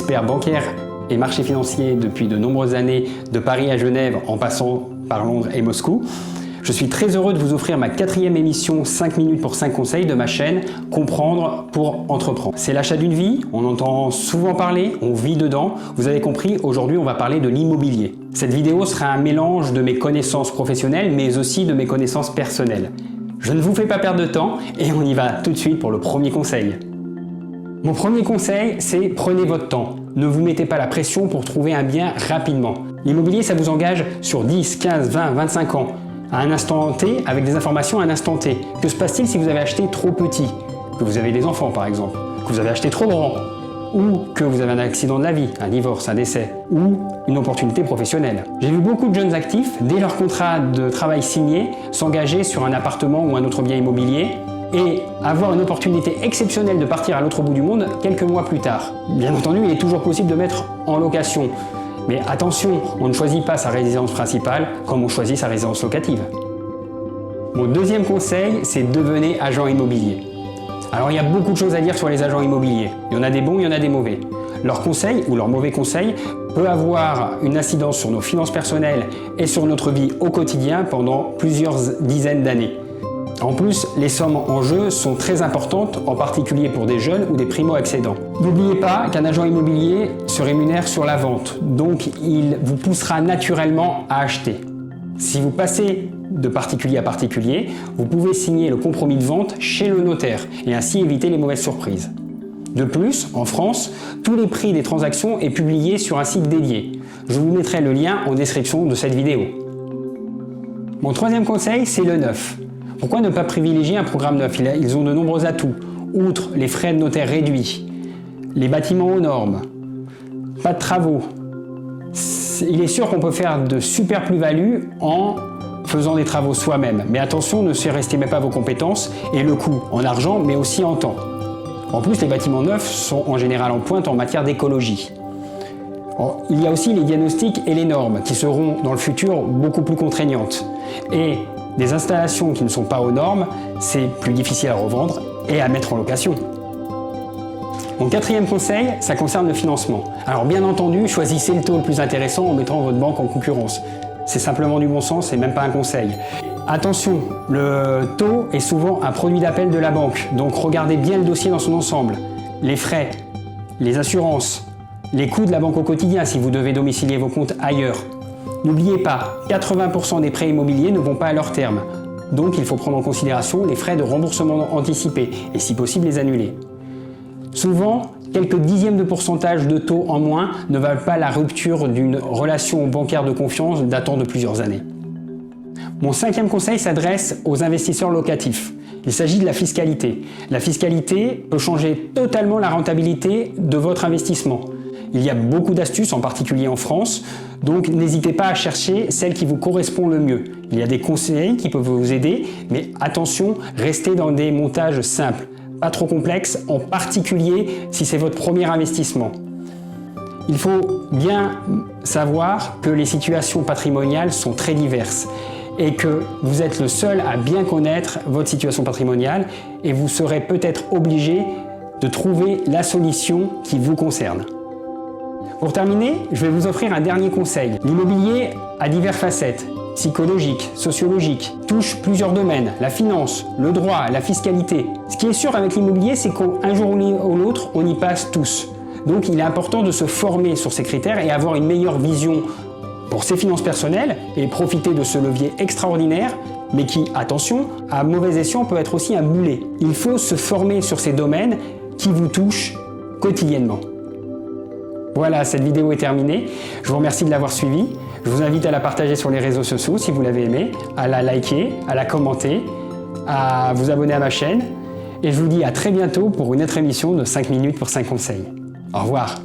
expert bancaire et marché financier depuis de nombreuses années, de Paris à Genève en passant par Londres et Moscou. Je suis très heureux de vous offrir ma 4e émission 5 minutes pour 5 conseils de ma chaîne Comprendre pour entreprendre. C'est l'achat d'une vie, on entend souvent parler, on vit dedans. Vous avez compris, aujourd'hui on va parler de l'immobilier. Cette vidéo sera un mélange de mes connaissances professionnelles mais aussi de mes connaissances personnelles. Je ne vous fais pas perdre de temps et on y va tout de suite pour le premier conseil. Mon premier conseil, c'est prenez votre temps. Ne vous mettez pas la pression pour trouver un bien rapidement. L'immobilier, ça vous engage sur 10, 15, 20, 25 ans. À un instant T, avec des informations à un instant T. Que se passe-t-il si vous avez acheté trop petit? Que vous avez des enfants par exemple, que vous avez acheté trop grand, ou que vous avez un accident de la vie, un divorce, un décès, ou une opportunité professionnelle. J'ai vu beaucoup de jeunes actifs, dès leur contrat de travail signé, s'engager sur un appartement ou un autre bien immobilier et avoir une opportunité exceptionnelle de partir à l'autre bout du monde quelques mois plus tard. Bien entendu, il est toujours possible de mettre en location. Mais attention, on ne choisit pas sa résidence principale comme on choisit sa résidence locative. Mon deuxième conseil, c'est devenez agent immobilier. Alors il y a beaucoup de choses à dire sur les agents immobiliers. Il y en a des bons, il y en a des mauvais. Leurs conseils ou leurs mauvais conseils peut avoir une incidence sur nos finances personnelles et sur notre vie au quotidien pendant plusieurs dizaines d'années. En plus, les sommes en jeu sont très importantes, en particulier pour des jeunes ou des primo-accédants. N'oubliez pas qu'un agent immobilier se rémunère sur la vente, donc il vous poussera naturellement à acheter. Si vous passez de particulier à particulier, vous pouvez signer le compromis de vente chez le notaire et ainsi éviter les mauvaises surprises. De plus, en France, tous les prix des transactions est publié sur un site dédié. Je vous mettrai le lien en description de cette vidéo. Mon troisième conseil, c'est le neuf. Pourquoi ne pas privilégier un programme neuf? Ils ont de nombreux atouts, outre les frais de notaire réduits, les bâtiments aux normes, pas de travaux. Il est sûr qu'on peut faire de super plus-values en faisant des travaux soi-même. Mais attention, ne surestimez pas vos compétences et le coût en argent, mais aussi en temps. En plus, les bâtiments neufs sont en général en pointe en matière d'écologie. Il y a aussi les diagnostics et les normes qui seront dans le futur beaucoup plus contraignantes. Et des installations qui ne sont pas aux normes, c'est plus difficile à revendre et à mettre en location. Mon quatrième conseil, ça concerne le financement. Alors bien entendu, choisissez le taux le plus intéressant en mettant votre banque en concurrence. C'est simplement du bon sens et même pas un conseil. Attention, le taux est souvent un produit d'appel de la banque, donc regardez bien le dossier dans son ensemble. Les frais, les assurances, les coûts de la banque au quotidien si vous devez domicilier vos comptes ailleurs. N'oubliez pas, 80% des prêts immobiliers ne vont pas à leur terme. Donc il faut prendre en considération les frais de remboursement anticipés et si possible les annuler. Souvent, quelques dixièmes de pourcentage de taux en moins ne valent pas la rupture d'une relation bancaire de confiance datant de plusieurs années. Mon cinquième conseil s'adresse aux investisseurs locatifs. Il s'agit de la fiscalité. La fiscalité peut changer totalement la rentabilité de votre investissement. Il y a beaucoup d'astuces, en particulier en France, donc n'hésitez pas à chercher celle qui vous correspond le mieux. Il y a des conseils qui peuvent vous aider, mais attention, restez dans des montages simples, pas trop complexes, en particulier si c'est votre premier investissement. Il faut bien savoir que les situations patrimoniales sont très diverses et que vous êtes le seul à bien connaître votre situation patrimoniale et vous serez peut-être obligé de trouver la solution qui vous concerne. Pour terminer, je vais vous offrir un dernier conseil. L'immobilier a diverses facettes, psychologiques, sociologiques, touche plusieurs domaines, la finance, le droit, la fiscalité. Ce qui est sûr avec l'immobilier, c'est qu'un jour ou l'autre, on y passe tous. Donc il est important de se former sur ces critères et avoir une meilleure vision pour ses finances personnelles et profiter de ce levier extraordinaire, mais qui, attention, à mauvais escient peut être aussi un boulet. Il faut se former sur ces domaines qui vous touchent quotidiennement. Voilà, cette vidéo est terminée. Je vous remercie de l'avoir suivie. Je vous invite à la partager sur les réseaux sociaux si vous l'avez aimé, à la liker, à la commenter, à vous abonner à ma chaîne. Et je vous dis à très bientôt pour une autre émission de 5 minutes pour 5 conseils. Au revoir.